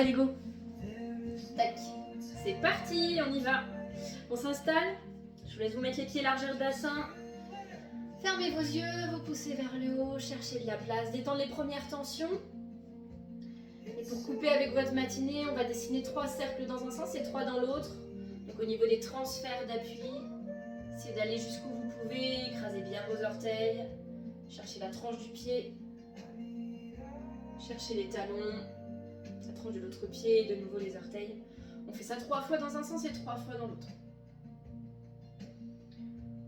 Allez, go. Tac. C'est parti, on y va. On s'installe. Je vous laisse vous mettre les pieds largeur de bassin. Fermez vos yeux, vous poussez vers le haut, cherchez de la place, détendre les premières tensions. Et pour couper avec votre matinée, on va dessiner 3 cercles dans un sens et 3 dans l'autre. Donc au niveau des transferts d'appui, essayez d'aller jusqu'où vous pouvez, écrasez bien vos orteils, cherchez la tranche du pied, cherchez les talons, la tranche de l'autre pied et de nouveau les orteils. On fait ça 3 fois dans un sens et 3 fois dans l'autre.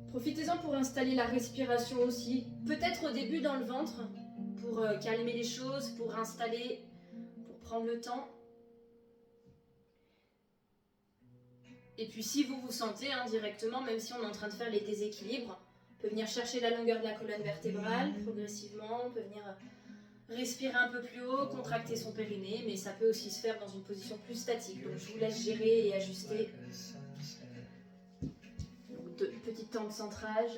Profitez-en pour installer la respiration aussi, peut-être au début dans le ventre, pour calmer les choses, pour installer, pour prendre le temps. Et puis si vous vous sentez directement, même si on est en train de faire les déséquilibres, on peut venir chercher la longueur de la colonne vertébrale progressivement, on peut venir respirer un peu plus haut, contracter son périnée, mais ça peut aussi se faire dans une position plus statique. Donc je vous laisse gérer et ajuster. De petits temps de centrage.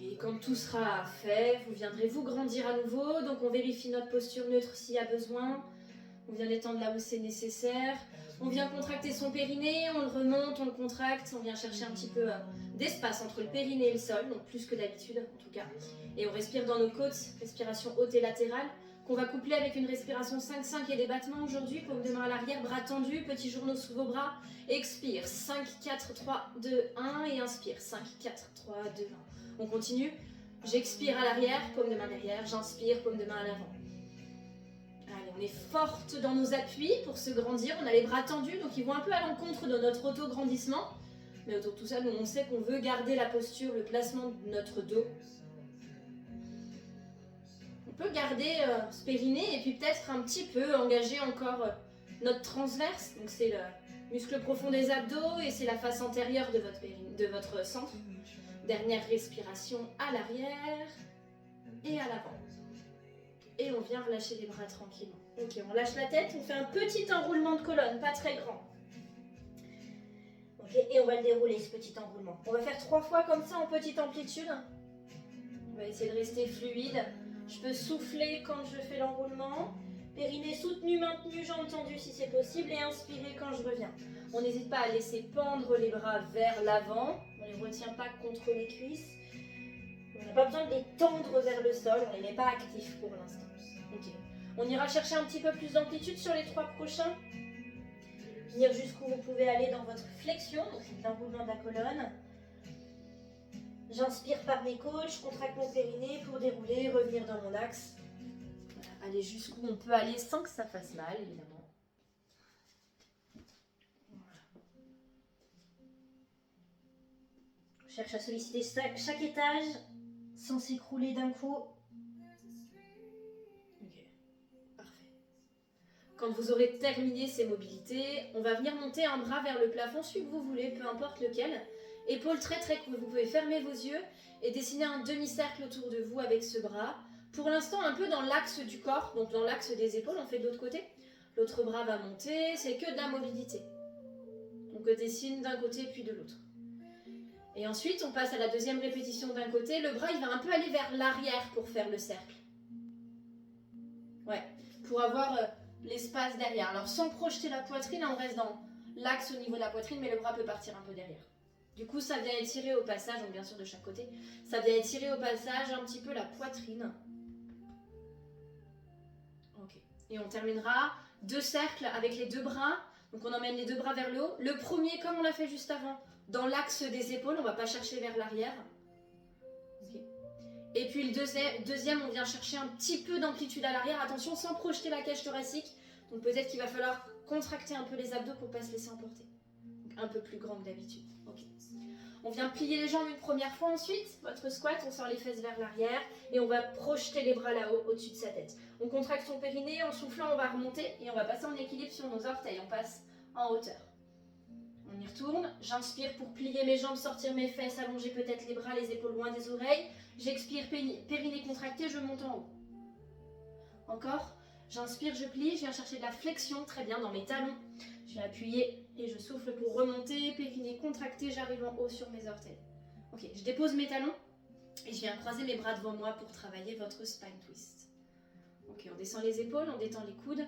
Et quand tout sera fait, vous viendrez vous grandir à nouveau. Donc on vérifie notre posture neutre s'il y a besoin. On vient détendre là où c'est nécessaire. On vient contracter son périnée, on le remonte, on le contracte. On vient chercher un petit peu d'espace entre le périnée et le sol, donc plus que d'habitude en tout cas. Et on respire dans nos côtes, respiration haute et latérale, qu'on va coupler avec une respiration 5-5 et des battements aujourd'hui. Paume de main à l'arrière, bras tendus, petits journaux sous vos bras. Expire, 5, 4, 3, 2, 1 et inspire, 5, 4, 3, 2, 1. On continue. J'expire à l'arrière, paume de main derrière, j'inspire, paume de main à l'avant. Allez, on est forte dans nos appuis pour se grandir. On a les bras tendus, donc ils vont un peu à l'encontre de notre auto-grandissement. Mais autour de tout ça, nous, on sait qu'on veut garder la posture, le placement de notre dos. On peut garder ce périnée et puis peut-être un petit peu engager encore notre transverse. Donc c'est le muscle profond des abdos et c'est la face antérieure de votre centre. Dernière respiration à l'arrière et à l'avant. Et on vient relâcher les bras tranquillement. Ok, on lâche la tête, on fait un petit enroulement de colonne, pas très grand. Ok, et on va le dérouler ce petit enroulement. On va faire 3 fois comme ça en petite amplitude. On va essayer de rester fluide. Je peux souffler quand je fais l'enroulement. Périnée soutenu, maintenu, jambes tendues si c'est possible. Et inspirer quand je reviens. On n'hésite pas à laisser pendre les bras vers l'avant. On ne les retient pas contre les cuisses. On n'a pas besoin de les tendre vers le sol. On ne les met pas actifs pour l'instant. Ok. On ira chercher un petit peu plus d'amplitude sur les 3 prochains. Venir jusqu'où vous pouvez aller dans votre flexion. Donc c'est l'enroulement de la colonne. J'inspire par mes côtes, je contracte mon périnée pour dérouler, revenir dans mon axe. Voilà, aller jusqu'où on peut aller sans que ça fasse mal, évidemment. Voilà. Je cherche à solliciter chaque étage sans s'écrouler d'un coup. Ok, parfait. Quand vous aurez terminé ces mobilités, on va venir monter un bras vers le plafond, celui que vous voulez, peu importe lequel. Épaules très très courtes, vous pouvez fermer vos yeux et dessiner un demi-cercle autour de vous avec ce bras. Pour l'instant un peu dans l'axe du corps, donc dans l'axe des épaules, on fait de l'autre côté. L'autre bras va monter, c'est que de la mobilité. Donc on dessine d'un côté puis de l'autre. Et ensuite on passe à la deuxième répétition d'un côté, le bras il va un peu aller vers l'arrière pour faire le cercle. Ouais, pour avoir l'espace derrière. Alors sans projeter la poitrine, on reste dans l'axe au niveau de la poitrine, mais le bras peut partir un peu derrière. Du coup, ça vient étirer au passage, donc bien sûr de chaque côté, ça vient étirer au passage un petit peu la poitrine. Ok. Et on terminera 2 cercles avec les 2 bras. Donc on emmène les 2 bras vers le haut. Le premier, comme on l'a fait juste avant, dans l'axe des épaules, on ne va pas chercher vers l'arrière. Okay. Et puis le deuxième, on vient chercher un petit peu d'amplitude à l'arrière. Attention, sans projeter la cage thoracique. Donc peut-être qu'il va falloir contracter un peu les abdos pour ne pas se laisser emporter. Donc un peu plus grand que d'habitude. Okay. On vient plier les jambes une première fois ensuite, votre squat, on sort les fesses vers l'arrière et on va projeter les bras là-haut, au-dessus de sa tête. On contracte son périnée, en soufflant on va remonter et on va passer en équilibre sur nos orteils, on passe en hauteur. On y retourne, j'inspire pour plier mes jambes, sortir mes fesses, allonger peut-être les bras, les épaules loin des oreilles. J'expire, périnée contracté, je monte en haut. Encore, j'inspire, je plie, je viens chercher de la flexion, très bien, dans mes talons. Je vais appuyer et je souffle pour remonter, périnée contracté, j'arrive en haut sur mes orteils. Ok, je dépose mes talons, Et je viens croiser mes bras devant moi pour travailler votre spine twist. Ok, on descend les épaules, on détend les coudes.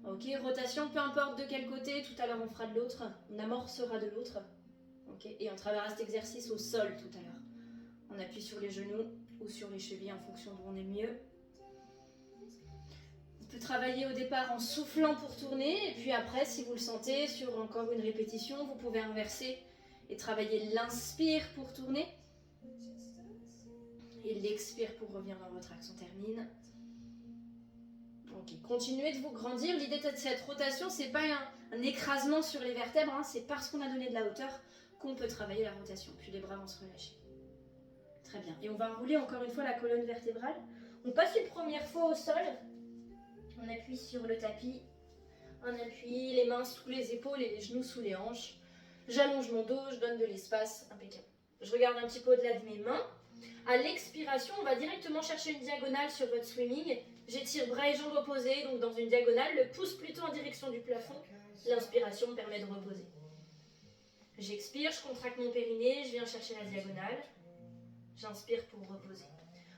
Ok, rotation, peu importe de quel côté, tout à l'heure on fera de l'autre, on amorcera de l'autre. Ok, et on travaillera cet exercice au sol tout à l'heure. On appuie sur les genoux ou sur les chevilles en fonction d'où on est mieux. On peut travailler au départ en soufflant pour tourner, et puis après, si vous le sentez, sur encore une répétition, vous pouvez inverser et travailler l'inspire pour tourner. Et l'expire pour revenir dans votre axe. On termine. Ok, continuez de vous grandir. L'idée de cette rotation, c'est pas un écrasement sur les vertèbres, hein, c'est parce qu'on a donné de la hauteur qu'on peut travailler la rotation. Puis les bras vont se relâcher. Très bien. Et on va enrouler encore une fois la colonne vertébrale. On passe une première fois au sol. On appuie sur le tapis. On appuie les mains sous les épaules et les genoux sous les hanches. J'allonge mon dos, je donne de l'espace. Impeccable. Je regarde un petit peu au-delà de mes mains. À l'expiration, on va directement chercher une diagonale sur votre swimming. J'étire bras et jambes opposés, donc dans une diagonale, le pouce plutôt en direction du plafond. L'inspiration me permet de reposer. J'expire, je contracte mon périnée, je viens chercher la diagonale. J'inspire pour reposer.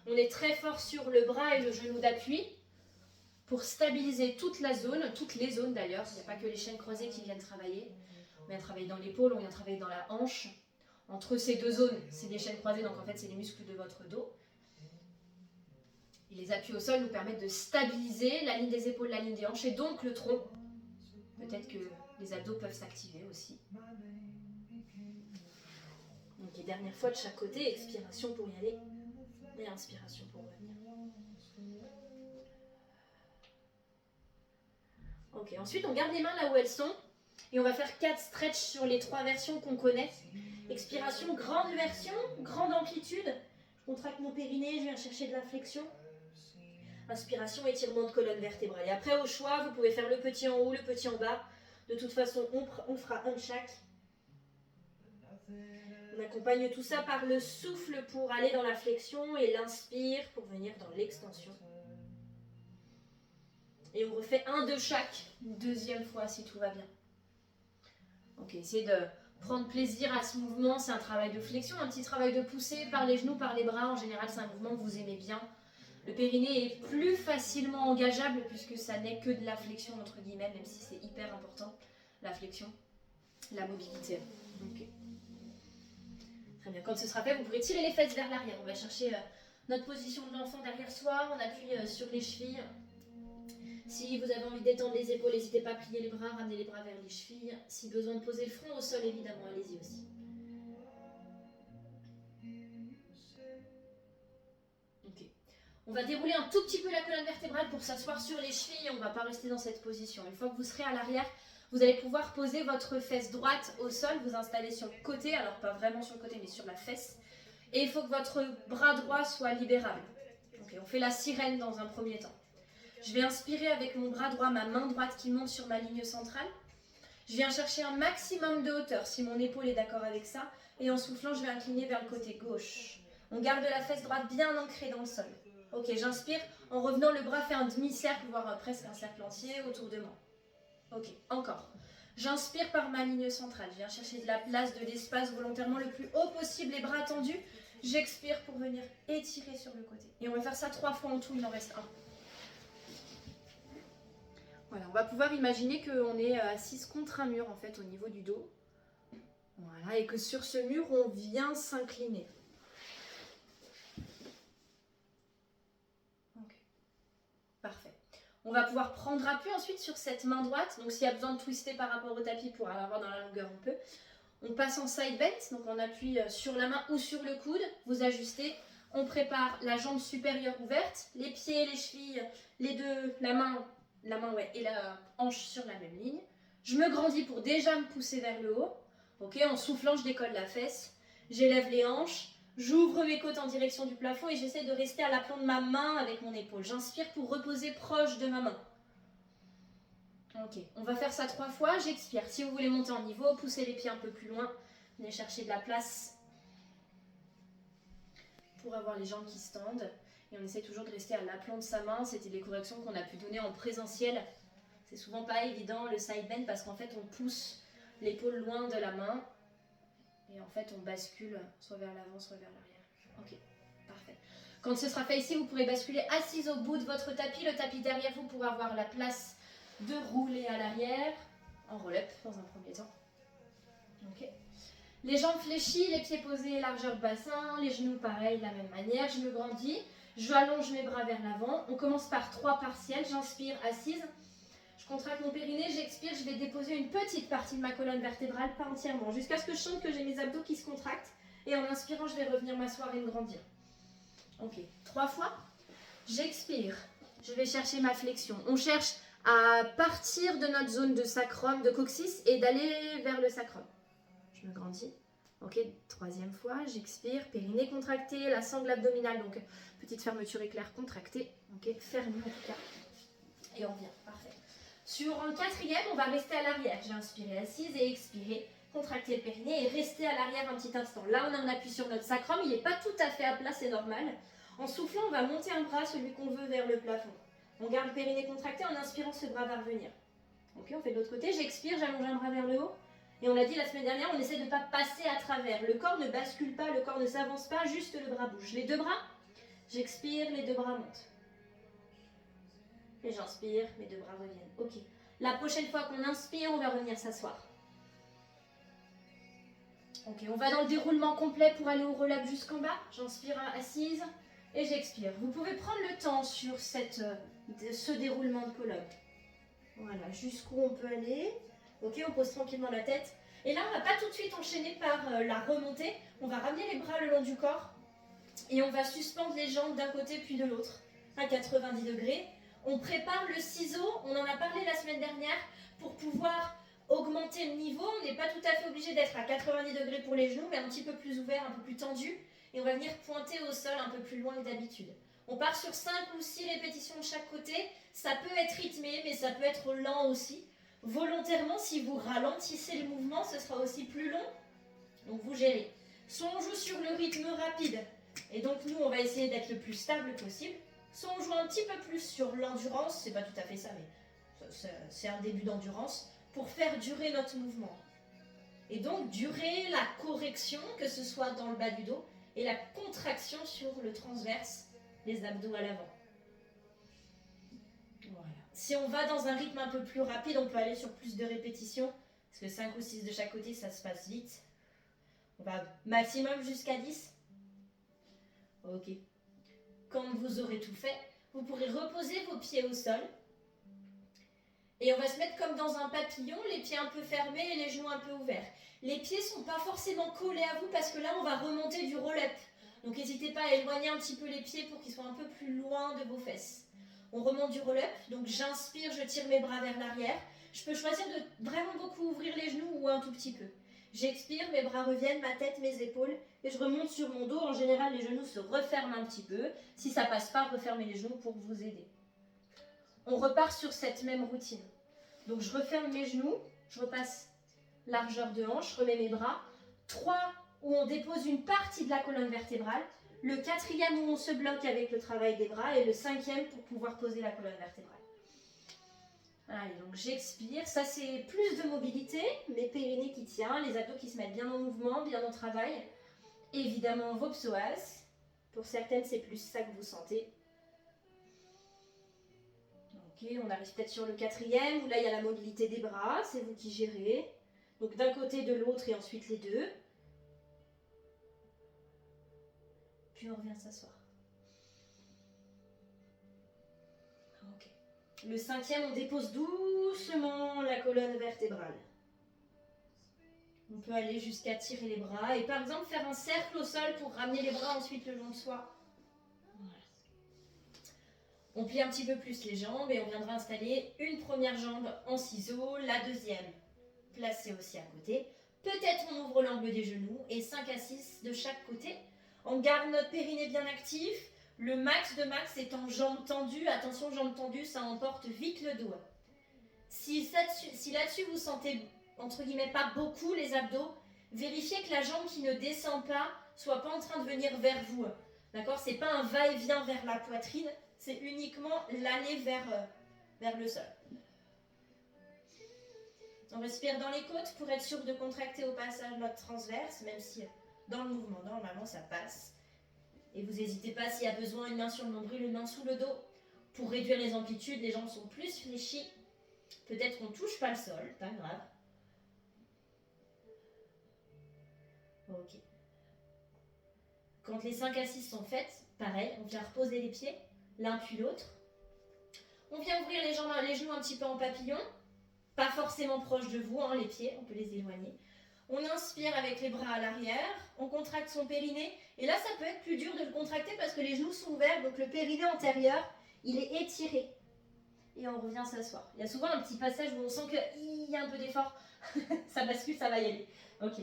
On est très fort sur le bras et le genou d'appui pour stabiliser toute la zone, toutes les zones d'ailleurs. Il n'y a pas que les chaînes croisées qui viennent travailler. On vient travailler dans l'épaule, on vient travailler dans la hanche. Entre ces deux zones, c'est des chaînes croisées, donc en fait c'est les muscles de votre dos. Et les appuis au sol nous permettent de stabiliser la ligne des épaules, la ligne des hanches et donc le tronc. Peut-être que les abdos peuvent s'activer aussi. Donc les dernières fois de chaque côté, expiration pour y aller et inspiration pour revenir. Ok, ensuite on garde les mains là où elles sont et on va faire 4 stretches sur les 3 versions qu'on connaît. Expiration, grande version, grande amplitude. Je contracte mon périnée, je viens chercher de la flexion. Inspiration, étirement de colonne vertébrale. Et après, au choix, vous pouvez faire le petit en haut, le petit en bas. De toute façon, on fera un de chaque. On accompagne tout ça par le souffle pour aller dans la flexion et l'inspire pour venir dans l'extension. Et on refait un de chaque, une deuxième fois si tout va bien. Ok, essayez de prendre plaisir à ce mouvement. C'est un travail de flexion, un petit travail de poussée par les genoux, par les bras. En général, c'est un mouvement que vous aimez bien. Le périnée est plus facilement engageable puisque ça n'est que de la flexion entre guillemets, même si c'est hyper important, la flexion, la mobilité. Okay. Très bien, quand ce sera fait, vous pourrez tirer les fesses vers l'arrière. On va chercher notre position de l'enfant derrière soi, on appuie sur les chevilles. Si vous avez envie d'étendre les épaules, n'hésitez pas à plier les bras, ramener les bras vers les chevilles. Si besoin de poser le front au sol, évidemment, allez-y aussi. Ok. On va dérouler un tout petit peu la colonne vertébrale pour s'asseoir sur les chevilles. On ne va pas rester dans cette position. Une fois que vous serez à l'arrière, vous allez pouvoir poser votre fesse droite au sol, vous installer sur le côté, alors pas vraiment sur le côté, mais sur la fesse. Et il faut que votre bras droit soit libérable. Okay, on fait la sirène dans un premier temps. Je vais inspirer avec mon bras droit, ma main droite qui monte sur ma ligne centrale. Je viens chercher un maximum de hauteur, si mon épaule est d'accord avec ça. Et en soufflant, je vais incliner vers le côté gauche. On garde la fesse droite bien ancrée dans le sol. Ok, j'inspire. En revenant, le bras fait un demi-cercle, voire presque un cercle entier autour de moi. Ok, encore. J'inspire par ma ligne centrale. Je viens chercher de la place, de l'espace volontairement le plus haut possible, les bras tendus. J'expire pour venir étirer sur le côté. Et on va faire ça 3 fois en tout, il en reste un. Voilà, on va pouvoir imaginer qu'on est assise contre un mur en fait au niveau du dos. Voilà, et que sur ce mur, on vient s'incliner. Ok, parfait. On va pouvoir prendre appui ensuite sur cette main droite. Donc s'il y a besoin de twister par rapport au tapis pour avoir dans la longueur, on peut. On passe en side bend, donc on appuie sur la main ou sur le coude. Vous ajustez. On prépare la jambe supérieure ouverte, les pieds, les chevilles, les deux, la main ouais, et la hanche sur la même ligne. Je me grandis pour déjà me pousser vers le haut. Ok, en soufflant, je décolle la fesse. J'élève les hanches. J'ouvre mes côtes en direction du plafond et j'essaie de rester à l'aplomb de ma main avec mon épaule. J'inspire pour reposer proche de ma main. Ok, on va faire ça 3 fois. J'expire. Si vous voulez monter en niveau, poussez les pieds un peu plus loin. Venez chercher de la place pour avoir les jambes qui se tendent. Et on essaie toujours de rester à l'aplomb de sa main. C'était les corrections qu'on a pu donner en présentiel. C'est souvent pas évident le side bend parce qu'en fait on pousse l'épaule loin de la main. Et en fait on bascule soit vers l'avant, soit vers l'arrière. Ok, Parfait. Quand ce sera fait ici, vous pourrez basculer assise au bout de votre tapis. Le tapis derrière vous pour avoir la place de rouler à l'arrière. En roll-up dans un premier temps. Ok. Les jambes fléchies, les pieds posés, largeur de bassin. Les genoux, pareil, de la même manière. Je me grandis. Je allonge mes bras vers l'avant. On commence par 3 partiels. J'inspire, assise. Je contracte mon périnée. J'expire. Je vais déposer une petite partie de ma colonne vertébrale, pas entièrement. Jusqu'à ce que je sente que j'ai mes abdos qui se contractent. Et en inspirant, je vais revenir m'asseoir et me grandir. Ok. 3 fois. J'expire. Je vais chercher ma flexion. On cherche à partir de notre zone de sacrum, de coccyx, et d'aller vers le sacrum. Je me grandis. Ok, 3e fois, j'expire, périnée contracté, la sangle abdominale, donc petite fermeture éclair contractée. Ok, fermée en tout cas. Et on revient, parfait. Sur un 4e, on va rester à l'arrière. J'ai inspiré assise et expiré, contracter le périnée et rester à l'arrière un petit instant. Là, on a un appui sur notre sacrum, il n'est pas tout à fait à plat, c'est normal. En soufflant, on va monter un bras, celui qu'on veut, vers le plafond. On garde le périnée contracté, en inspirant, ce bras va revenir. Ok, on fait de l'autre côté, j'expire, j'allonge un bras vers le haut. Et on l'a dit la semaine dernière, on essaie de ne pas passer à travers. Le corps ne bascule pas, le corps ne s'avance pas, juste le bras bouge. Les 2 bras, j'expire, les 2 bras montent. Et j'inspire, mes 2 bras reviennent. Ok. La prochaine fois qu'on inspire, on va revenir s'asseoir. Ok, on va dans le déroulement complet pour aller au roll-up jusqu'en bas. J'inspire assise et j'expire. Vous pouvez prendre le temps sur ce déroulement de colonne. Voilà, jusqu'où on peut aller. Ok, on pose tranquillement la tête. Et là, on ne va pas tout de suite enchaîner par la remontée. On va ramener les bras le long du corps. Et on va suspendre les jambes d'un côté puis de l'autre à 90 degrés. On prépare le ciseau. On en a parlé la semaine dernière pour pouvoir augmenter le niveau. On n'est pas tout à fait obligé d'être à 90 degrés pour les genoux, mais un petit peu plus ouvert, un peu plus tendu. Et on va venir pointer au sol un peu plus loin que d'habitude. On part sur 5 ou 6 répétitions de chaque côté. Ça peut être rythmé, mais ça peut être lent aussi. Volontairement, si vous ralentissez le mouvement, ce sera aussi plus long. Donc vous gérez. Soit on joue sur le rythme rapide, et donc nous, on va essayer d'être le plus stable possible. Soit on joue un petit peu plus sur l'endurance, c'est pas tout à fait ça, mais c'est un début d'endurance, pour faire durer notre mouvement. Et donc durer la correction, que ce soit dans le bas du dos, et la contraction sur le transverse, les abdos à l'avant. Voilà. Si on va dans un rythme un peu plus rapide, on peut aller sur plus de répétitions, parce que 5 ou 6 de chaque côté, ça se passe vite. On va maximum jusqu'à 10. Ok. Quand vous aurez tout fait, vous pourrez reposer vos pieds au sol. Et on va se mettre comme dans un papillon, les pieds un peu fermés et les genoux un peu ouverts. Les pieds ne sont pas forcément collés à vous parce que là, on va remonter du roll-up. Donc n'hésitez pas à éloigner un petit peu les pieds pour qu'ils soient un peu plus loin de vos fesses. On remonte du roll-up, donc j'inspire, je tire mes bras vers l'arrière. Je peux choisir de vraiment beaucoup ouvrir les genoux ou un tout petit peu. J'expire, mes bras reviennent, ma tête, mes épaules, et je remonte sur mon dos. En général, les genoux se referment un petit peu. Si ça passe pas, refermez les genoux pour vous aider. On repart sur cette même routine. Donc je referme mes genoux, je repasse largeur de hanche, je remets mes bras. 3 où on dépose une partie de la colonne vertébrale. Le 4e où on se bloque avec le travail des bras. Et le 5e pour pouvoir poser la colonne vertébrale. Allez, donc j'expire. Ça, c'est plus de mobilité. Mes périnées qui tiennent, les abdos qui se mettent bien en mouvement, bien au travail. Évidemment, vos psoas. Pour certaines, c'est plus ça que vous sentez. Ok, on arrive peut-être sur le 4e, où là, il y a la mobilité des bras. C'est vous qui gérez. Donc, d'un côté, de l'autre, et ensuite les deux. Puis, on revient s'asseoir. Ok. Le 5e, on dépose doucement la colonne vertébrale. On peut aller jusqu'à tirer les bras et par exemple faire un cercle au sol pour ramener les bras ensuite le long de soi. Voilà. On plie un petit peu plus les jambes et on viendra installer une première jambe en ciseaux, la deuxième placée aussi à côté. Peut-être on ouvre l'angle des genoux et 5 à 6 de chaque côté. On garde notre périnée bien actif. Le max de max est en jambes tendues. Attention, jambes tendues, ça emporte vite le dos. Si là-dessus vous sentez, entre guillemets, pas beaucoup les abdos, vérifiez que la jambe qui ne descend pas soit pas en train de venir vers vous. D'accord? C'est pas un va-et-vient vers la poitrine, c'est uniquement l'aller vers le sol. On respire dans les côtes pour être sûr de contracter au passage notre transverse, même si dans le mouvement, normalement, ça passe. Et vous n'hésitez pas s'il y a besoin, une main sur le nombril, une main sous le dos. Pour réduire les amplitudes, les jambes sont plus fléchies. Peut-être qu'on ne touche pas le sol, pas grave. Ok. Quand les 5 assises sont faites, pareil, on vient reposer les pieds, l'un puis l'autre. On vient ouvrir les jambes, les genoux un petit peu en papillon, pas forcément proche de vous, hein, les pieds, on peut les éloigner. On inspire avec les bras à l'arrière, on contracte son périnée, et là ça peut être plus dur de le contracter parce que les genoux sont ouverts, donc le périnée antérieur, il est étiré. Et on revient s'asseoir. Il y a souvent un petit passage où on sent qu'il y a un peu d'effort, ça bascule, ça va y aller. Ok.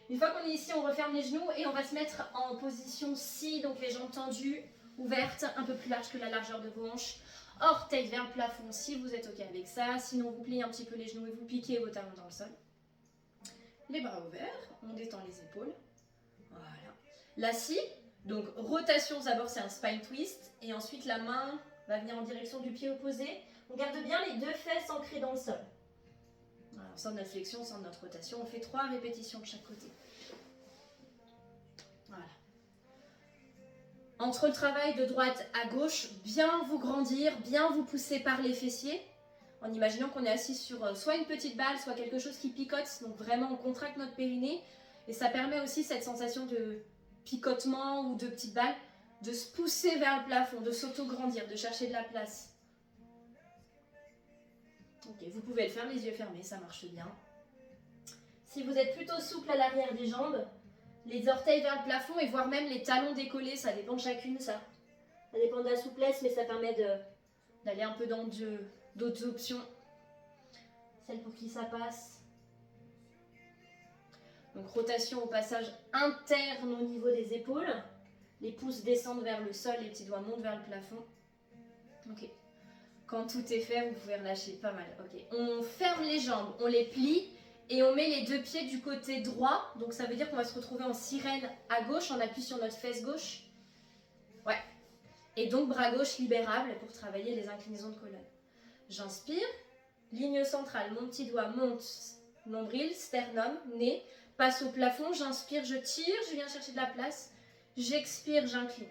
Une fois qu'on est ici, on referme les genoux et on va se mettre en position si, donc les jambes tendues, ouvertes, un peu plus larges que la largeur de vos hanches. Orteils vers le plafond si vous êtes ok avec ça. Sinon, vous pliez un petit peu les genoux et vous piquez vos talons dans le sol. Les bras ouverts, on détend les épaules. Voilà. La scie, donc rotation d'abord, c'est un spine twist. Et ensuite, la main va venir en direction du pied opposé. On garde bien les deux fesses ancrées dans le sol. Alors, sans notre flexion, sans notre rotation, on fait 3 répétitions de chaque côté. Voilà. Entre le travail de droite à gauche, bien vous grandir, bien vous pousser par les fessiers, en imaginant qu'on est assis sur soit une petite balle, soit quelque chose qui picote, donc vraiment on contracte notre périnée, et ça permet aussi cette sensation de picotement ou de petite balle, de se pousser vers le plafond, de s'auto-grandir, de chercher de la place. Ok, vous pouvez le faire les yeux fermés, ça marche bien. Si vous êtes plutôt souple à l'arrière des jambes, les orteils vers le plafond et voire même les talons décollés, ça dépend de chacune ça. Ça dépend de la souplesse, mais ça permet d'aller un peu dans d'autres options. Celle pour qui ça passe. Donc rotation au passage interne au niveau des épaules. Les pouces descendent vers le sol, les petits doigts montent vers le plafond. Ok. Quand tout est fait, vous pouvez relâcher pas mal. Ok. On ferme les jambes, on les plie. Et on met les deux pieds du côté droit, donc ça veut dire qu'on va se retrouver en sirène à gauche, on appuie sur notre fesse gauche. Ouais. Et donc bras gauche libérable pour travailler les inclinaisons de colonne. J'inspire, ligne centrale, mon petit doigt monte, nombril, sternum, nez, passe au plafond, j'inspire, je tire, je viens chercher de la place, j'expire, j'incline.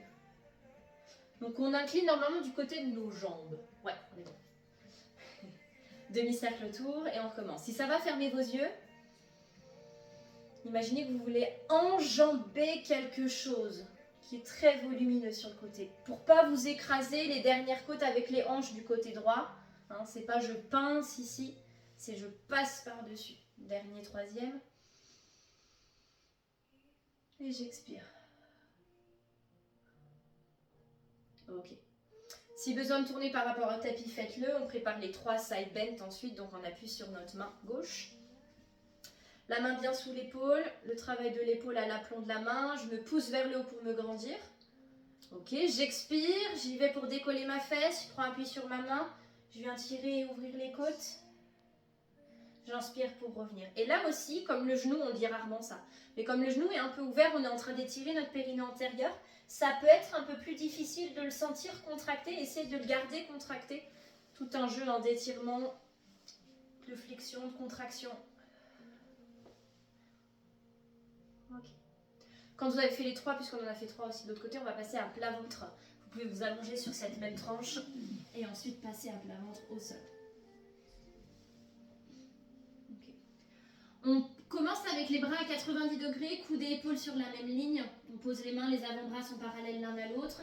Donc on incline normalement du côté de nos jambes. Ouais, on est bon. Demi-cercle autour et on recommence. Si ça va, fermez vos yeux. Imaginez que vous voulez enjamber quelque chose qui est très volumineux sur le côté. Pour pas vous écraser les dernières côtes avec les hanches du côté droit. Hein, c'est pas je pince ici, c'est je passe par-dessus. Dernier, troisième. Et j'expire. Ok. Si besoin de tourner par rapport au tapis, faites-le. On prépare les 3 side bends ensuite, donc on appuie sur notre main gauche. La main bien sous l'épaule, le travail de l'épaule à l'aplomb de la main. Je me pousse vers le haut pour me grandir. Ok, j'expire, j'y vais pour décoller ma fesse. Je prends appui sur ma main. Je viens tirer et ouvrir les côtes. J'inspire pour revenir. Et là aussi, comme le genou, on dit rarement ça, mais comme le genou est un peu ouvert, on est en train d'étirer notre périnée antérieur, ça peut être un peu plus difficile de le sentir contracté. Essayez de le garder contracté. Tout un jeu d'étirement, de flexion, de contraction. Ok. Quand vous avez fait les 3, puisqu'on en a fait 3 aussi de l'autre côté, on va passer à plat ventre. Vous pouvez vous allonger sur cette même tranche et ensuite passer à plat ventre au sol. Okay. On commence avec les bras à 90 degrés, coudes et épaules sur la même ligne. On pose les mains, les avant-bras sont parallèles l'un à l'autre.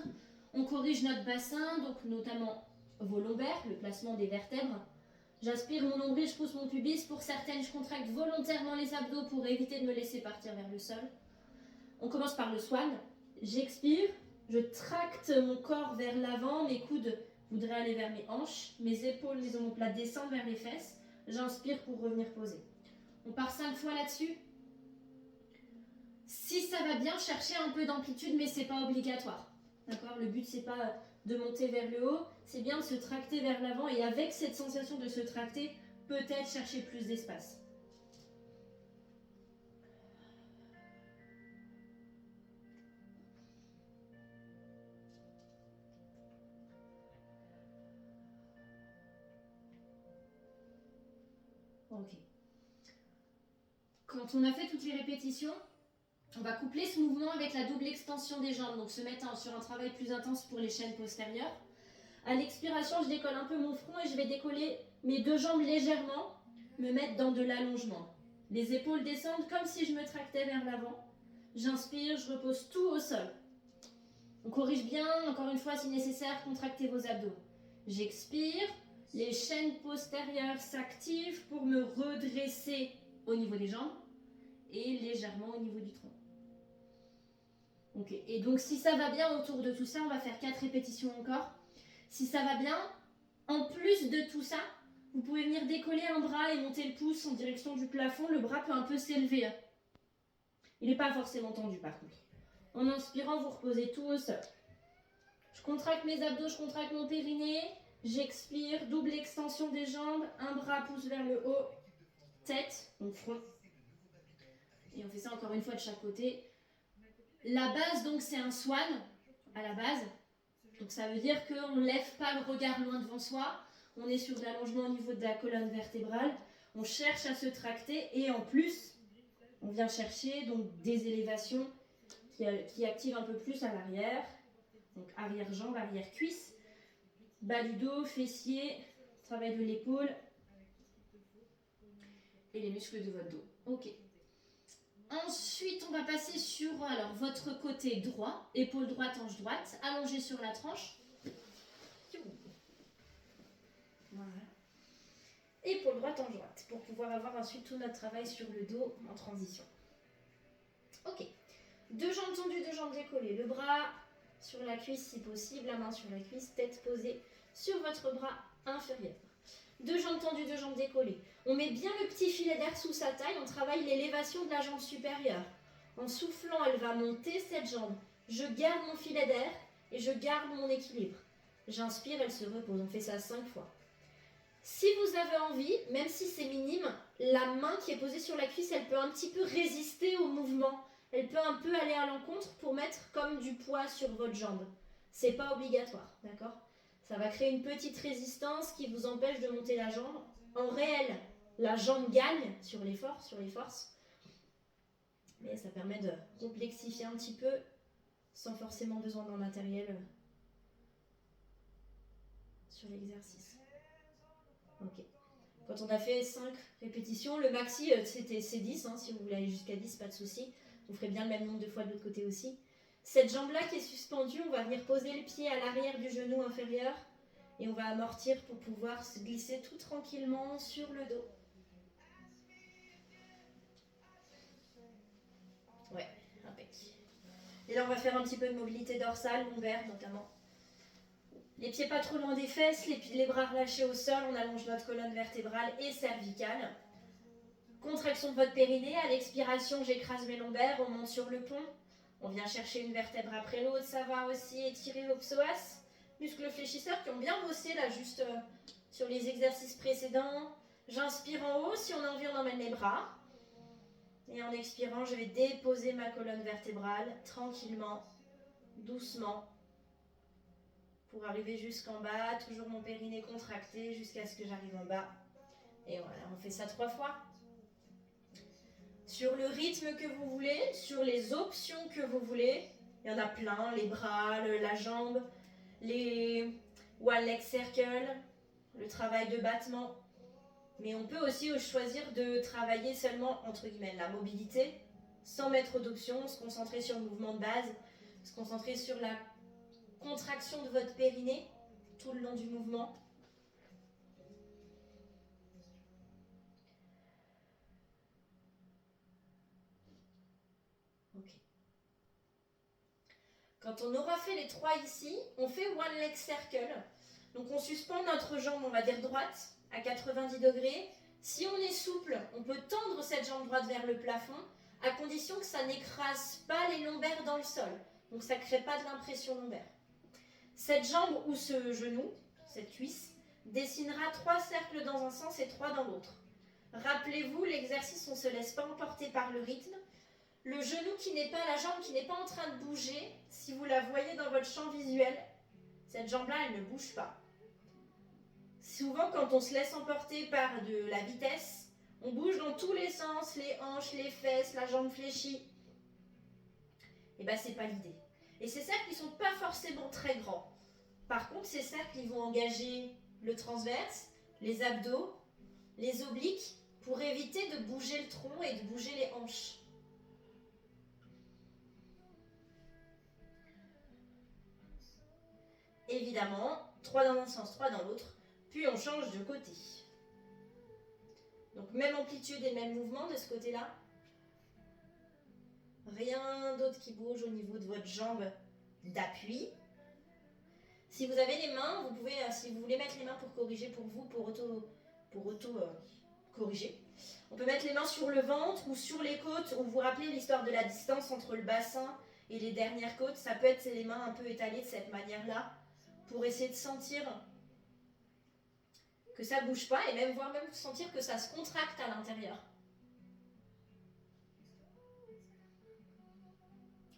On corrige notre bassin, donc notamment vos lombaires, le placement des vertèbres. J'aspire mon nombril, je pousse mon pubis. Pour certaines, je contracte volontairement les abdos pour éviter de me laisser partir vers le sol. On commence par le swan. J'expire, je tracte mon corps vers l'avant, mes coudes voudraient aller vers mes hanches, mes épaules, mes omoplates descendent vers les fesses. J'inspire pour revenir poser. On part 5 fois là-dessus. Si ça va bien, cherchez un peu d'amplitude, mais c'est pas obligatoire. D'accord ? Le but, c'est pas de monter vers le haut, c'est bien de se tracter vers l'avant et avec cette sensation de se tracter, peut-être chercher plus d'espace. Ok. Quand on a fait toutes les répétitions, On va coupler ce mouvement avec la double extension des jambes, donc se mettre sur un travail plus intense pour les chaînes postérieures. À l'expiration, je décolle un peu mon front et je vais décoller mes deux jambes légèrement, me mettre dans de l'allongement. Les épaules descendent comme si je me tractais vers l'avant. J'inspire, je repose tout au sol. On corrige bien, encore une fois si nécessaire, contractez vos abdos. J'expire, les chaînes postérieures s'activent pour me redresser au niveau des jambes et légèrement au niveau du tronc. Ok, et donc si ça va bien autour de tout ça, on va faire 4 répétitions encore. Si ça va bien, en plus de tout ça, vous pouvez venir décoller un bras et monter le pouce en direction du plafond. Le bras peut un peu s'élever. Il n'est pas forcément tendu par contre. En inspirant, vous reposez tout au sol. Je contracte mes abdos, je contracte mon périnée. J'expire, double extension des jambes. Un bras pousse vers le haut. Tête, donc front. Et on fait ça encore une fois de chaque côté. La base, donc, c'est un swan à la base. Donc ça veut dire qu'on ne lève pas le regard loin devant soi. On est sur de l'allongement au niveau de la colonne vertébrale. On cherche à se tracter et en plus, on vient chercher donc des élévations qui activent un peu plus à l'arrière. Donc arrière-jambe, arrière-cuisse, bas du dos, fessier, travail de l'épaule et les muscles de votre dos. Ok. Ensuite, on va passer sur votre côté droit, épaule droite, hanche droite, allongée sur la tranche. Voilà. Épaule droite, hanche droite, pour pouvoir avoir ensuite tout notre travail sur le dos en transition. Ok. Deux jambes tendues, deux jambes décollées. Le bras sur la cuisse si possible, la main sur la cuisse, tête posée sur votre bras inférieur. Deux jambes tendues, deux jambes décollées. On met bien le petit filet d'air sous sa taille, on travaille l'élévation de la jambe supérieure. En soufflant, elle va monter cette jambe. Je garde mon filet d'air et je garde mon équilibre. J'inspire, elle se repose. On fait ça 5 fois. Si vous avez envie, même si c'est minime, la main qui est posée sur la cuisse, elle peut un petit peu résister au mouvement. Elle peut un peu aller à l'encontre pour mettre comme du poids sur votre jambe. C'est pas obligatoire, d'accord ? Ça va créer une petite résistance qui vous empêche de monter la jambe. En réel, la jambe gagne sur les forces. Mais ça permet de complexifier un petit peu sans forcément besoin d'un matériel sur l'exercice. Ok. Quand on a fait 5 répétitions, le maxi c'est 10. Si vous voulez aller jusqu'à 10, pas de souci. Vous ferez bien le même nombre de fois de l'autre côté aussi. Cette jambe-là qui est suspendue, on va venir poser le pied à l'arrière du genou inférieur et on va amortir pour pouvoir se glisser tout tranquillement sur le dos. Ouais, impec. Et là, on va faire un petit peu de mobilité dorsale, lombaire notamment. Les pieds pas trop loin des fesses, les bras relâchés au sol, on allonge notre colonne vertébrale et cervicale. Contraction de votre périnée, à l'expiration, j'écrase mes lombaires, on monte sur le pont. On vient chercher une vertèbre après l'autre, ça va aussi étirer vos psoas. Muscles fléchisseurs qui ont bien bossé là juste sur les exercices précédents. J'inspire en haut, si on a envie on emmène les bras. Et en expirant, je vais déposer ma colonne vertébrale tranquillement, doucement. Pour arriver jusqu'en bas, toujours mon périnée contracté jusqu'à ce que j'arrive en bas. Et voilà, on fait ça 3 fois. Sur le rythme que vous voulez, sur les options que vous voulez. Il y en a plein, les bras, la jambe, les one leg circle, le travail de battement. Mais on peut aussi choisir de travailler seulement, entre guillemets, la mobilité, sans mettre d'options, se concentrer sur le mouvement de base, se concentrer sur la contraction de votre périnée tout le long du mouvement. Ok. Quand on aura fait les 3 ici, on fait one leg circle. Donc on suspend notre jambe, on va dire droite, à 90 degrés. Si on est souple, on peut tendre cette jambe droite vers le plafond, à condition que ça n'écrase pas les lombaires dans le sol. Donc ça ne crée pas de l'impression lombaire. Cette jambe ou ce genou, cette cuisse, dessinera 3 cercles dans un sens et 3 dans l'autre. Rappelez-vous, l'exercice, on ne se laisse pas emporter par le rythme. Le genou qui n'est pas, la jambe qui n'est pas en train de bouger, si vous la voyez dans votre champ visuel, cette jambe-là, elle ne bouge pas. Souvent, quand on se laisse emporter par de la vitesse, on bouge dans tous les sens, les hanches, les fesses, la jambe fléchie. et ben c'est pas l'idée. Et ces cercles, ils sont pas forcément très grands. Par contre, ces cercles, ils vont engager le transverse, les abdos, les obliques, pour éviter de bouger le tronc et de bouger les hanches. Évidemment, 3 dans un sens, 3 dans l'autre, puis on change de côté. Donc même amplitude et même mouvement de ce côté-là. Rien d'autre qui bouge au niveau de votre jambe d'appui. Si vous avez les mains, vous pouvez, si vous voulez mettre les mains pour corriger pour vous, pour auto corriger. On peut mettre les mains sur le ventre ou sur les côtes. Vous vous rappelez l'histoire de la distance entre le bassin et les dernières côtes. Ça peut être les mains un peu étalées de cette manière-là pour essayer de sentir que ça ne bouge pas et même voire même sentir que ça se contracte à l'intérieur.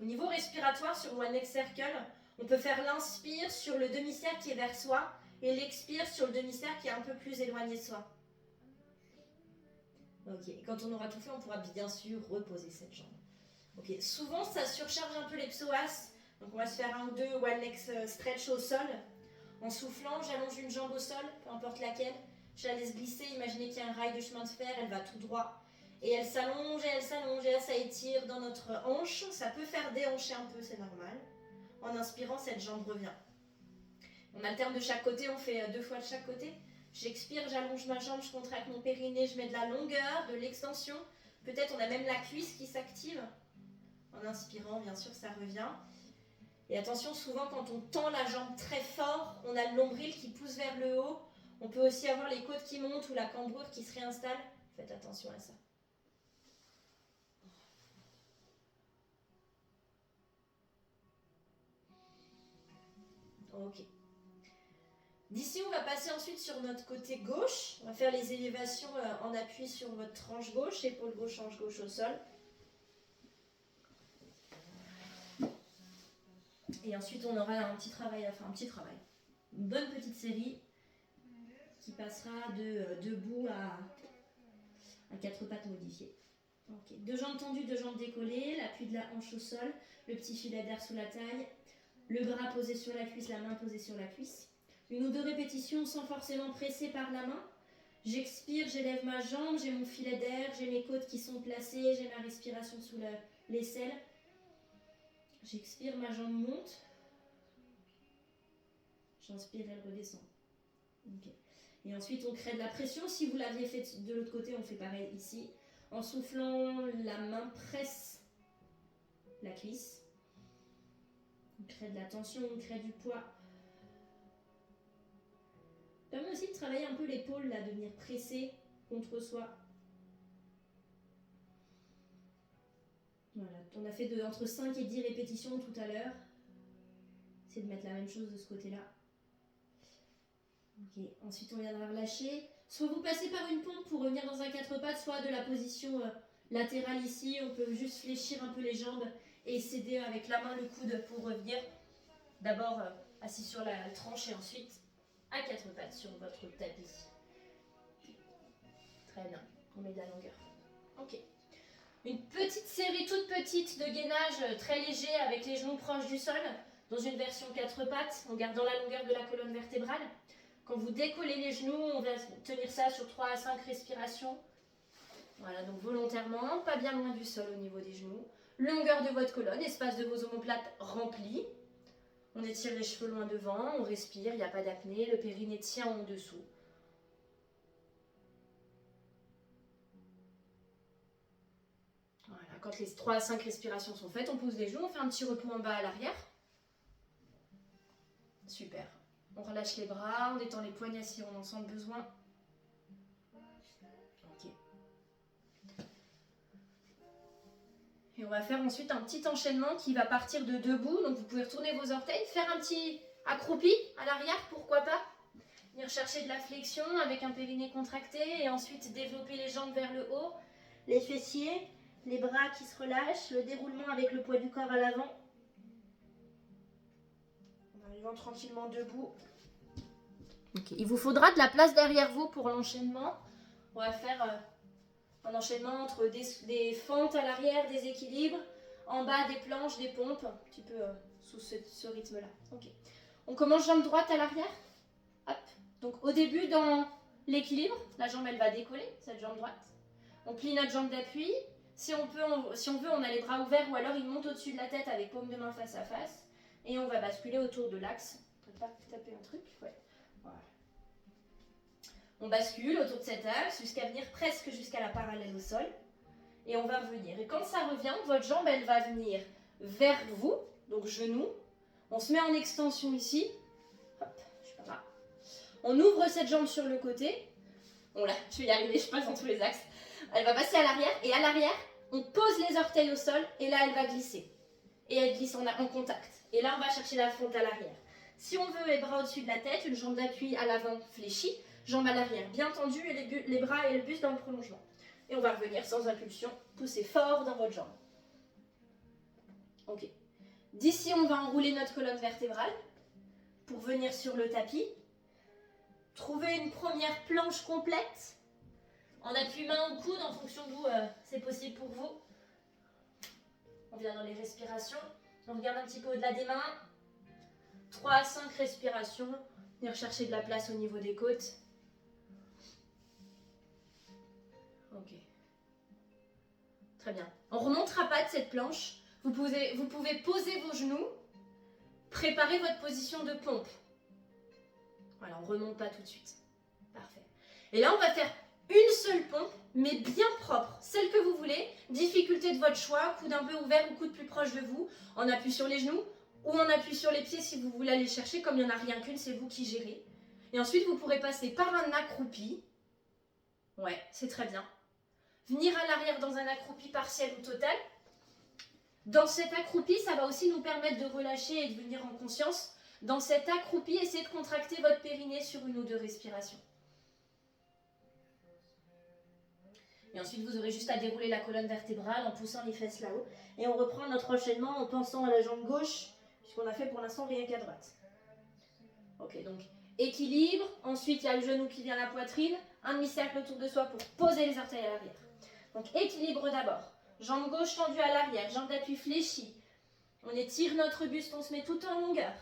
Au niveau respiratoire, sur One Neck Circle, on peut faire l'inspire sur le demi-cercle qui est vers soi et l'expire sur le demi-cercle qui est un peu plus éloigné de soi. Ok, et quand on aura tout fait, on pourra bien sûr reposer cette jambe. Ok, souvent ça surcharge un peu les psoas, donc on va se faire 1 ou 2 One Neck Stretch au sol. En soufflant, j'allonge une jambe au sol, peu importe laquelle, je la laisse glisser, imaginez qu'il y a un rail de chemin de fer, elle va tout droit. Et elle s'allonge, et là ça étire dans notre hanche, ça peut faire déhancher un peu, c'est normal. En inspirant, cette jambe revient. On alterne de chaque côté, on fait 2 fois de chaque côté. J'expire, j'allonge ma jambe, je contracte mon périnée, je mets de la longueur, de l'extension. Peut-être on a même la cuisse qui s'active. En inspirant, bien sûr, ça revient. Et attention, souvent quand on tend la jambe très fort, on a le nombril qui pousse vers le haut. On peut aussi avoir les côtes qui montent ou la cambrure qui se réinstalle. Faites attention à ça. Ok. D'ici, on va passer ensuite sur notre côté gauche. On va faire les élévations en appui sur votre hanche gauche, épaule gauche, hanche gauche au sol. Et ensuite, on aura un petit travail à faire, Une bonne petite série qui passera de debout à 4 pattes modifiées. Okay. 2 jambes tendues, 2 jambes décollées, l'appui de la hanche au sol, le petit filet d'air sous la taille, le bras posé sur la cuisse, la main posée sur la cuisse. 1 ou 2 répétitions sans forcément presser par la main. J'expire, j'élève ma jambe, j'ai mon filet d'air, j'ai mes côtes qui sont placées, j'ai ma respiration sous l'aisselle. J'expire, ma jambe monte. J'inspire, elle redescend. Okay. Et ensuite, on crée de la pression. Si vous l'aviez fait de l'autre côté, on fait pareil ici. En soufflant, la main presse la cuisse. On crée de la tension, on crée du poids. Ça permet aussi de travailler un peu l'épaule, là, de venir presser contre soi. Voilà, on a fait entre 5 et 10 répétitions tout à l'heure. C'est de mettre la même chose de ce côté-là. Ok, ensuite on viendra relâcher. Soit vous passez par une pompe pour revenir dans un 4 pattes, soit de la position latérale ici. On peut juste fléchir un peu les jambes et s'aider avec la main le coude pour revenir. D'abord assis sur la tranche et ensuite à 4 pattes sur votre tapis. Très bien, on met de la longueur. Ok. Une petite série toute petite de gainage très léger avec les genoux proches du sol dans une version 4 pattes en gardant la longueur de la colonne vertébrale. Quand vous décollez les genoux, on va tenir ça sur 3 à 5 respirations. Voilà, donc volontairement, pas bien loin du sol au niveau des genoux. Longueur de votre colonne, espace de vos omoplates rempli. On étire les cheveux loin devant, on respire, il n'y a pas d'apnée, le périnée tient en dessous. Voilà, quand les 3 à 5 respirations sont faites, on pose les genoux, on fait un petit repos en bas à l'arrière. Super. On relâche les bras, on détend les poignets si on en sent besoin. Ok. Et on va faire ensuite un petit enchaînement qui va partir de debout. Donc vous pouvez retourner vos orteils, faire un petit accroupi à l'arrière, pourquoi pas. Venir chercher de la flexion avec un périnée contracté et ensuite développer les jambes vers le haut. Les fessiers, les bras qui se relâchent, le déroulement avec le poids du corps à l'avant. En arrivant tranquillement debout. Okay. Il vous faudra de la place derrière vous pour l'enchaînement. On va faire un enchaînement entre des fentes à l'arrière, des équilibres, en bas des planches, des pompes, un petit peu sous ce rythme-là. Ok. On commence jambe droite à l'arrière. Hop. Donc au début, dans l'équilibre, la jambe elle va décoller, cette jambe droite. On plie notre jambe d'appui. Si on veut, on a les bras ouverts ou alors il monte au-dessus de la tête avec paume de main face à face. Et on va basculer autour de l'axe. On ne peut pas taper un truc. Ouais. Voilà. On bascule autour de cet axe jusqu'à venir presque jusqu'à la parallèle au sol. Et on va revenir. Et quand ça revient, votre jambe elle va venir vers vous, donc genou. On se met en extension ici. Hop, je suis pas là. On ouvre cette jambe sur le côté. Bon là, je vais y arriver, je passe dans tous les axes. Elle va passer à l'arrière et à l'arrière, on pose les orteils au sol et là elle va glisser. Et elle glisse en contact. Et là on va chercher la fronte à l'arrière. Si on veut les bras au-dessus de la tête, une jambe d'appui à l'avant fléchie, jambe à l'arrière bien tendue et les bras et le buste dans le prolongement. Et on va revenir sans impulsion, poussez fort dans votre jambe. Ok. D'ici on va enrouler notre colonne vertébrale pour venir sur le tapis. Trouver une première planche complète. En appui main ou coude, en fonction d'où c'est possible pour vous. On vient dans les respirations. On regarde un petit peu au-delà des mains. 3 à 5 respirations. Venir chercher de la place au niveau des côtes. Ok. Très bien. On ne remontera pas de cette planche. Vous pouvez poser vos genoux. Préparer votre position de pompe. Voilà, on ne remonte pas tout de suite. Parfait. Et là, on va faire une seule pompe, mais bien propre, celle que vous voulez, difficulté de votre choix, coude un peu ouvert ou coude plus proche de vous, on appuie sur les genoux ou on appuie sur les pieds si vous voulez aller chercher, comme il n'y en a rien qu'une, c'est vous qui gérez. Et ensuite, vous pourrez passer par un accroupi, ouais, c'est très bien, venir à l'arrière dans un accroupi partiel ou total. Dans cet accroupi, ça va aussi nous permettre de relâcher et de venir en conscience. Dans cet accroupi, essayez de contracter votre périnée sur une ou deux respirations. Et ensuite, vous aurez juste à dérouler la colonne vertébrale en poussant les fesses là-haut. Et on reprend notre enchaînement en pensant à la jambe gauche, puisqu'on a fait pour l'instant rien qu'à droite. Ok, donc équilibre. Ensuite, il y a le genou qui vient à la poitrine. Un demi-cercle autour de soi pour poser les orteils à l'arrière. Donc équilibre d'abord. Jambe gauche tendue à l'arrière, jambe d'appui fléchie. On étire notre buste, on se met tout en longueur.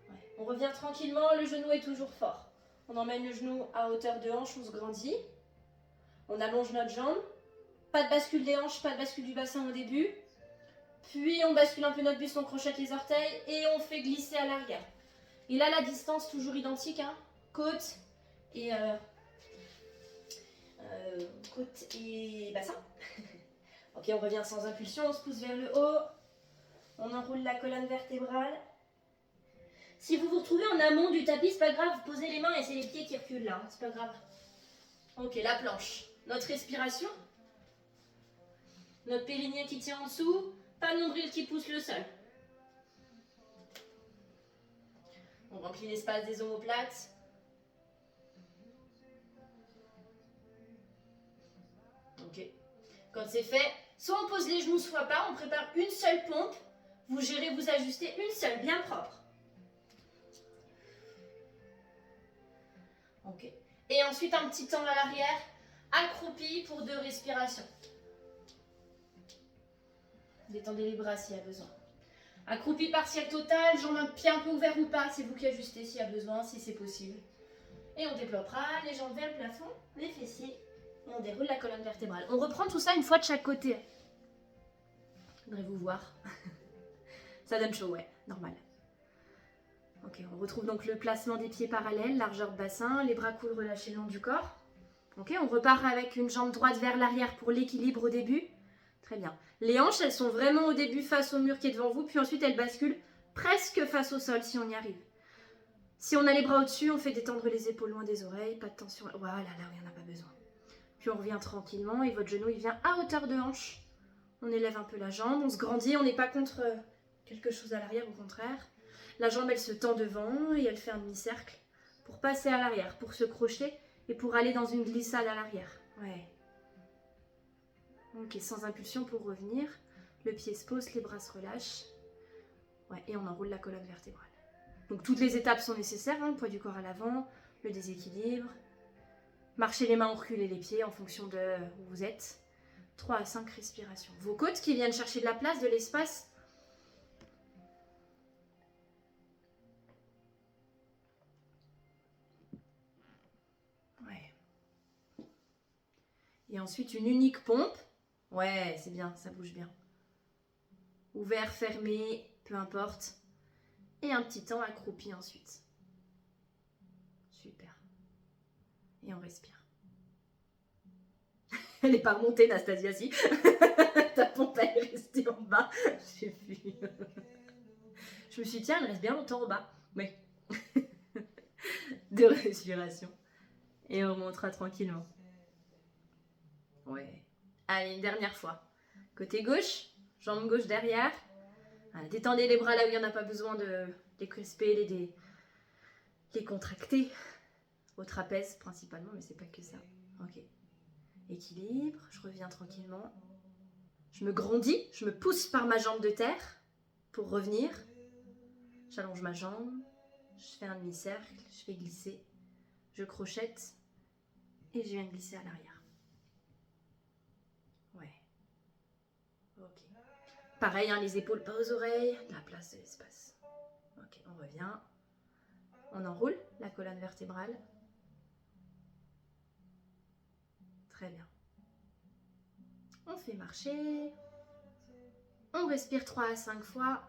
Ouais. On revient tranquillement, le genou est toujours fort. On emmène le genou à hauteur de hanche, on se grandit. On allonge notre jambe, pas de bascule des hanches, pas de bascule du bassin au début. Puis on bascule un peu notre buste, on crochette les orteils et on fait glisser à l'arrière. Et là, la distance toujours identique, hein, côte et bassin. Ok, on revient sans impulsion, on se pousse vers le haut. On enroule la colonne vertébrale. Si vous vous retrouvez en amont du tapis, c'est pas grave, posez les mains et c'est les pieds qui reculent là, c'est pas grave. Ok, la planche. Notre respiration. Notre périnée qui tient en dessous. Pas de nombril qui pousse le sol. On remplit l'espace des omoplates. Ok. Quand c'est fait, soit on pose les genoux, soit pas. On prépare une seule pompe. Vous gérez, vous ajustez une seule, bien propre. Ok. Et ensuite un petit temps à l'arrière. Accroupi pour 2 respirations. Détendez les bras s'il y a besoin. Accroupi partiel total, jambes un pied un peu ouvert ou pas, c'est vous qui ajustez s'il y a besoin, si c'est possible. Et on développera les jambes vers le plafond, les fessiers, et on déroule la colonne vertébrale. On reprend tout ça une fois de chaque côté. Je voudrais vous voir. Ça donne chaud, ouais, normal. Ok, on retrouve donc le placement des pieds parallèles, largeur de bassin, les bras coudes relâchés le long du corps. Ok, on repart avec une jambe droite vers l'arrière pour l'équilibre au début. Très bien. Les hanches, elles sont vraiment au début face au mur qui est devant vous, puis ensuite elles basculent presque face au sol si on y arrive. Si on a les bras au-dessus, on fait détendre les épaules loin des oreilles, pas de tension. Voilà, là où il n'y en a pas besoin. Puis on revient tranquillement et votre genou il vient à hauteur de hanche. On élève un peu la jambe, on se grandit, on n'est pas contre quelque chose à l'arrière, au contraire. La jambe elle se tend devant et elle fait un demi-cercle pour passer à l'arrière, pour se crocheter et pour aller dans une glissade à l'arrière. Ouais. Ok, sans impulsion pour revenir. Le pied se pose, les bras se relâchent. Ouais, et on enroule la colonne vertébrale. Donc toutes les étapes sont nécessaires, hein, le poids du corps à l'avant, le déséquilibre. Marchez les mains ou reculez les pieds en fonction de où vous êtes. 3 à 5 respirations. Vos côtes qui viennent chercher de la place, de l'espace. Ouais. Et ensuite, une unique pompe. Ouais, c'est bien, ça bouge bien. Ouvert, fermé, peu importe. Et un petit temps accroupi ensuite. Super. Et on respire. Elle n'est pas remontée, Nastasia, si. Ta pompe, elle est restée en bas. J'ai vu. Je me suis dit, tiens, elle reste bien longtemps en bas. Oui. 2 respirations. Et on remontera tranquillement. Ouais. Allez, une dernière fois. Côté gauche, jambe gauche derrière. Voilà, détendez les bras là où il n'y en a pas besoin de les crisper, les contracter. Au trapèze principalement, mais c'est pas que ça. Ok. Équilibre, je reviens tranquillement. Je me grandis, je me pousse par ma jambe de terre pour revenir. J'allonge ma jambe, je fais un demi-cercle, je fais glisser, je crochette et je viens glisser à l'arrière. Ouais. Ok. Pareil, hein, les épaules pas aux oreilles, la place de l'espace. Ok, on revient. On enroule la colonne vertébrale. Très bien. On fait marcher. On respire 3 à 5 fois.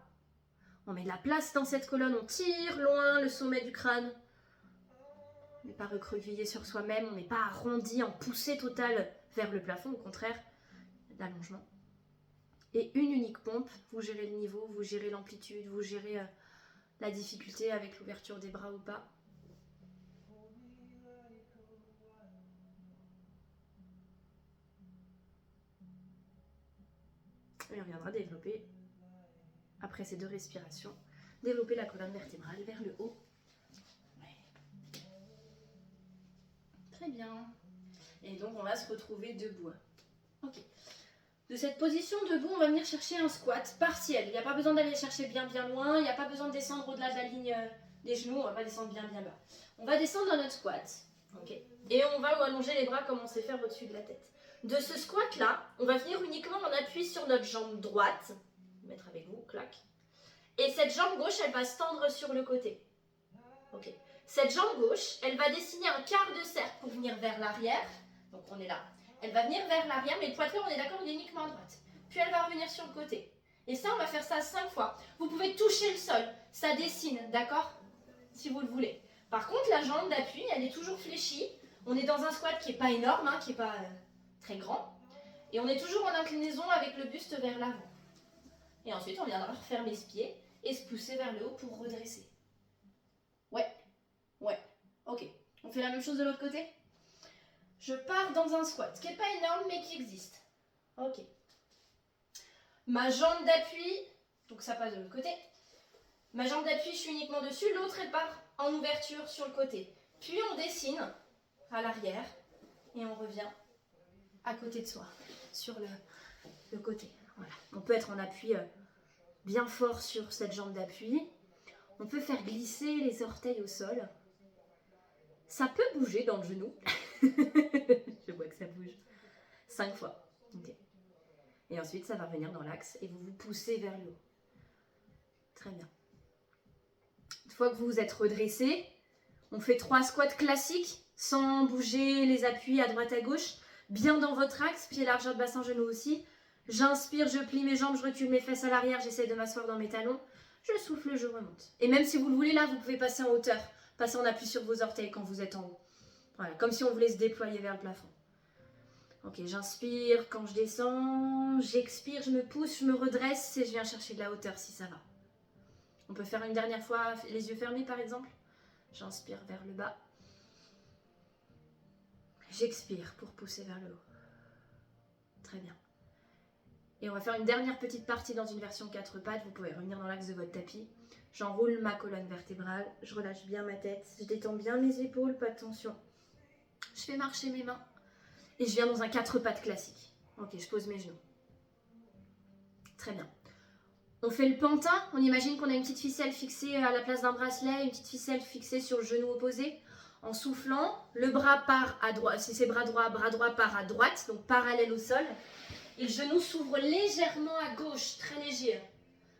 On met de la place dans cette colonne, on tire loin le sommet du crâne. On n'est pas recroquevillé sur soi-même, on n'est pas arrondi en poussée totale vers le plafond, au contraire, d'allongement. Et une unique pompe, vous gérez le niveau, vous gérez l'amplitude, vous gérez la difficulté avec l'ouverture des bras ou pas. Et on viendra développer, après ces 2 respirations, développer la colonne vertébrale vers le haut. Ouais. Très bien. Et donc on va se retrouver debout. Ok. De cette position debout, on va venir chercher un squat partiel. Il n'y a pas besoin d'aller chercher bien loin, il n'y a pas besoin de descendre au-delà de la ligne des genoux, on va pas descendre bien bas. On va descendre dans notre squat. Ok. Et on va allonger les bras comme on sait faire au-dessus de la tête. De ce squat-là, on va venir uniquement en appui sur notre jambe droite. Mettre avec vous, clac. Et cette jambe gauche, elle va se tendre sur le côté. Ok. Cette jambe gauche, elle va dessiner un quart de cercle pour venir vers l'arrière. Donc on est là. Elle va venir vers l'arrière, mais le poitrine, on est d'accord, il est uniquement à droite. Puis elle va revenir sur le côté. Et ça, on va faire ça 5 fois. Vous pouvez toucher le sol. Ça dessine, d'accord? Si vous le voulez. Par contre, la jambe d'appui, elle est toujours fléchie. On est dans un squat qui n'est pas énorme, hein, qui n'est pas très grand. Et on est toujours en inclinaison avec le buste vers l'avant. Et ensuite, on viendra refermer ce pied et se pousser vers le haut pour redresser. Ouais. Ok. On fait la même chose de l'autre côté? Je pars dans un squat qui n'est pas énorme mais qui existe. Ok. Ma jambe d'appui, donc ça passe de l'autre côté. Ma jambe d'appui, je suis uniquement dessus. L'autre, elle part en ouverture sur le côté. Puis on dessine à l'arrière et on revient à côté de soi, sur le côté. Voilà. On peut être en appui bien fort sur cette jambe d'appui. On peut faire glisser les orteils au sol. Ça peut bouger dans le genou. Je vois que ça bouge. 5 fois. Okay. Et ensuite, ça va revenir dans l'axe et vous vous poussez vers le haut. Très bien. Une fois que vous vous êtes redressé, on fait 3 squats classiques sans bouger les appuis à droite à gauche. Bien dans votre axe, pied largeur de bassin, genou aussi. J'inspire, je plie mes jambes, je recule mes fesses à l'arrière, j'essaie de m'asseoir dans mes talons. Je souffle, je remonte. Et même si vous le voulez là, vous pouvez passer en hauteur. Passer en appui sur vos orteils quand vous êtes en haut. Voilà, comme si on voulait se déployer vers le plafond. Ok, j'inspire quand je descends, j'expire, je me pousse, je me redresse et je viens chercher de la hauteur si ça va. On peut faire une dernière fois les yeux fermés par exemple. J'inspire vers le bas. J'expire pour pousser vers le haut. Très bien. Et on va faire une dernière petite partie dans une version 4 pattes. Vous pouvez revenir dans l'axe de votre tapis. J'enroule ma colonne vertébrale. Je relâche bien ma tête. Je détends bien mes épaules, pas de tension. Je fais marcher mes mains. Et je viens dans un 4 pattes classique. Ok, je pose mes genoux. Très bien. On fait le pantin. On imagine qu'on a une petite ficelle fixée à la place d'un bracelet, une petite ficelle fixée sur le genou opposé. En soufflant, le bras part à droite. Si c'est bras droit part à droite, donc parallèle au sol. Et le genou s'ouvre légèrement à gauche, très léger.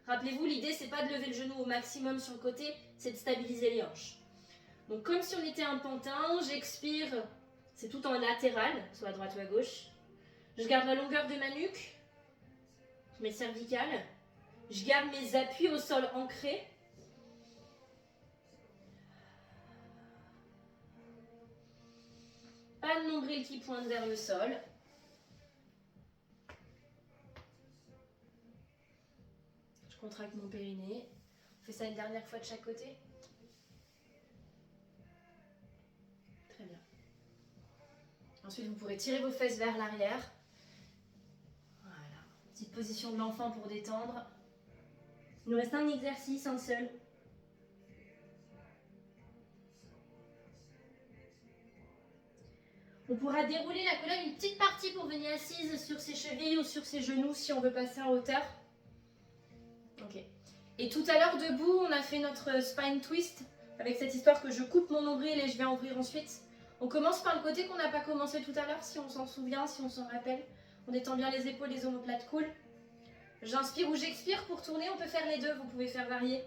Rappelez-vous, l'idée, c'est pas de lever le genou au maximum sur le côté, c'est de stabiliser les hanches. Donc comme si on était un pantin, j'expire, c'est tout en latéral, soit à droite ou à gauche. Je garde la longueur de ma nuque, mes cervicales. Je garde mes appuis au sol ancrés. Pas de nombril qui pointe vers le sol. Je contracte mon périnée. On fait ça une dernière fois de chaque côté. Très bien. Ensuite, vous pourrez tirer vos fesses vers l'arrière. Voilà. Petite position de l'enfant pour détendre. Il nous reste un exercice, un seul. On pourra dérouler la colonne une petite partie pour venir assise sur ses chevilles ou sur ses genoux si on veut passer en hauteur. Ok. Et tout à l'heure, debout, on a fait notre spine twist avec cette histoire que je coupe mon nombril et je vais en ouvrir ensuite. On commence par le côté qu'on n'a pas commencé tout à l'heure, si on s'en souvient, si on s'en rappelle. On étend bien les épaules, les omoplates cool. J'inspire ou j'expire pour tourner, on peut faire les deux, vous pouvez faire varier.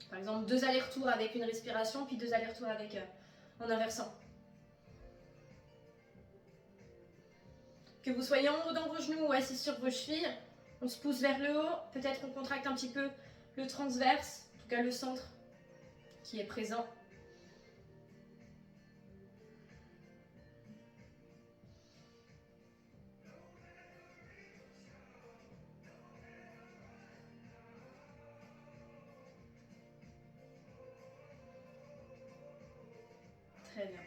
Par exemple, 2 allers-retours avec une respiration, puis 2 allers-retours avec en inversant. Que vous soyez en haut dans vos genoux ou assis sur vos chevilles, on se pousse vers le haut, peut-être on contracte un petit peu le transverse, en tout cas le centre qui est présent. Très bien.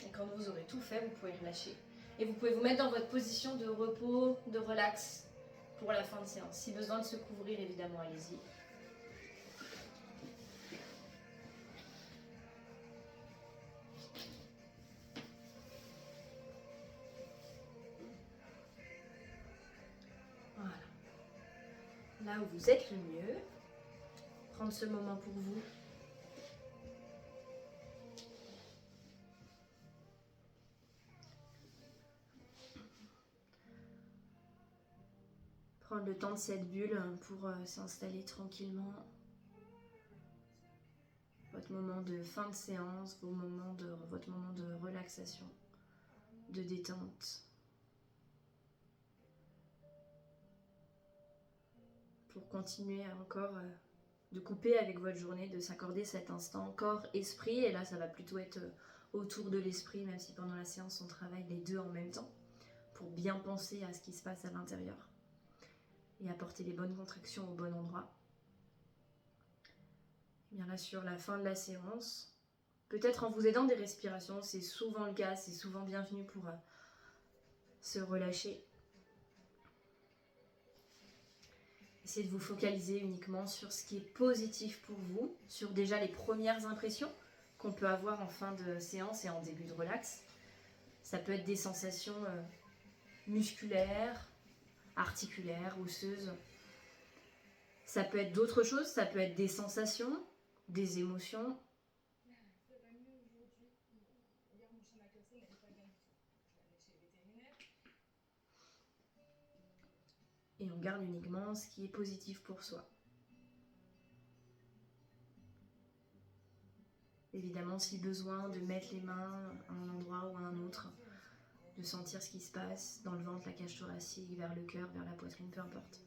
Et quand vous aurez tout fait, vous pouvez relâcher. Et vous pouvez vous mettre dans votre position de repos, de relax pour la fin de séance. Si besoin de se couvrir, évidemment, allez-y. Voilà. Là où vous êtes le mieux, prendre ce moment pour vous. Prendre le temps de cette bulle pour s'installer tranquillement. Votre moment de fin de séance, votre moment de relaxation, de détente. Pour continuer encore de couper avec votre journée, de s'accorder cet instant corps-esprit. Et là, ça va plutôt être autour de l'esprit, même si pendant la séance, on travaille les deux en même temps, pour bien penser à ce qui se passe à l'intérieur et apporter les bonnes contractions au bon endroit. Et bien là, sur la fin de la séance, peut-être en vous aidant des respirations, c'est souvent le cas, c'est souvent bienvenu pour se relâcher. Essayez de vous focaliser uniquement sur ce qui est positif pour vous, sur déjà les premières impressions qu'on peut avoir en fin de séance et en début de relax. Ça peut être des sensations musculaires, articulaires, osseuses. Ça peut être d'autres choses, ça peut être des sensations, des émotions. Et on garde uniquement ce qui est positif pour soi. Évidemment, si besoin de mettre les mains à un endroit ou à un autre, de sentir ce qui se passe dans le ventre, la cage thoracique, vers le cœur, vers la poitrine, peu importe.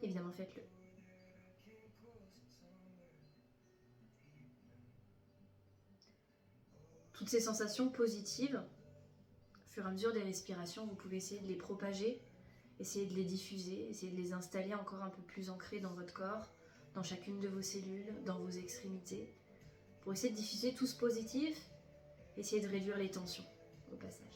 Évidemment, faites-le. Toutes ces sensations positives, au fur et à mesure des respirations, vous pouvez essayer de les propager, essayer de les diffuser, essayer de les installer encore un peu plus ancrées dans votre corps, dans chacune de vos cellules, dans vos extrémités, pour essayer de diffuser tout ce positif, essayer de réduire les tensions au passage.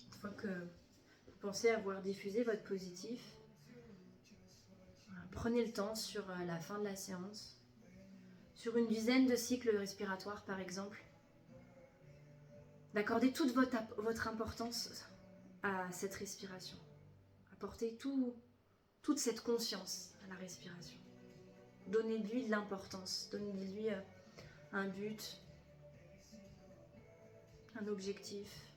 Une fois que vous pensez avoir diffusé votre positif, Prenez le temps sur la fin de la séance, sur une dizaine de cycles respiratoires par exemple, d'accorder toute votre importance à cette respiration. Apportez toute cette conscience à la respiration. Donnez-lui de l'importance, donnez-lui un but, un objectif.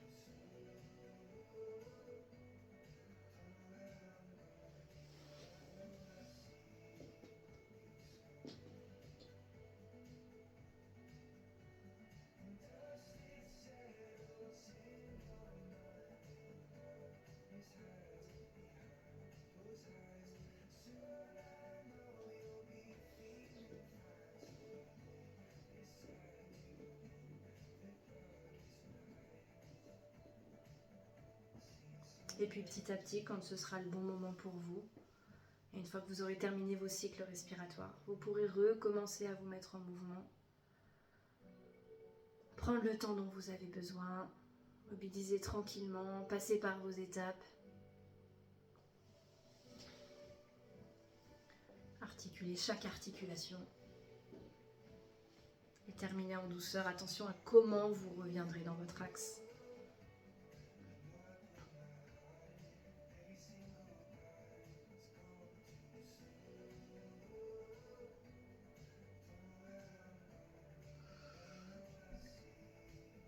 Et puis petit à petit, quand ce sera le bon moment pour vous, et une fois que vous aurez terminé vos cycles respiratoires, vous pourrez recommencer à vous mettre en mouvement. Prendre le temps dont vous avez besoin, mobiliser tranquillement, passer par vos étapes. Articuler chaque articulation. Et terminer en douceur. Attention à comment vous reviendrez dans votre axe.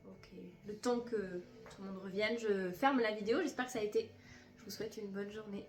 Ok, le temps que tout le monde revienne, je ferme la vidéo. J'espère que ça a été. Je vous souhaite une bonne journée.